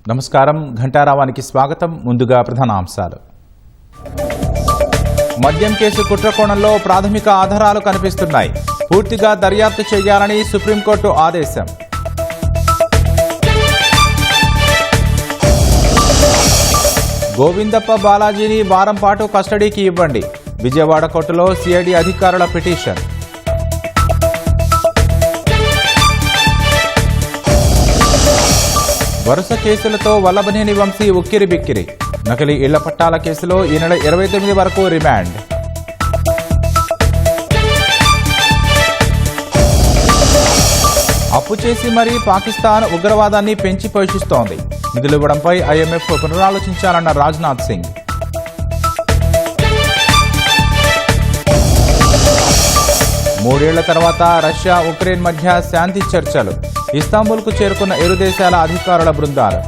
నమస్కారం ఘంటారావానికి స్వాగతం. ముందుగా ప్రధానాంశాలు. మద్యం కేసు కుట్రకోణంలో ప్రాథమిక ఆధారాలు కనిపిస్తున్నాయి. పూర్తిగా దర్యాప్తు చేయాలని సుప్రీంకోర్టు ఆదేశం. గోవిందప్ప బాలాజీని వారం పాటు కస్టడీకి ఇవ్వండి. విజయవాడ కోర్టులో సిఐడి అధికారుల పిటిషన్. వరుస కేసులతో వల్లభనేని వంశీ ఉక్కిరిబిక్కిరి. నకిలీ ఇళ్ల పట్టాల కేసులో ఈ నెల 29 వరకు రిమాండ్. అప్పు చేసి మరీ పాకిస్తాన్ ఉగ్రవాదాన్ని పెంచి పోషిస్తోంది. నిధులివ్వడంపై ఐఎంఎఫ్ పునరాలోచించాలన్న రాజ్నాథ్ సింగ్. మూడేళ్ల తర్వాత రష్యా ఉక్రెయిన్ మధ్య శాంతి చర్చలు. ఇస్తాంబుల్కు చేరుకున్న ఇరు దేశాల అధికారుల బృందాలు.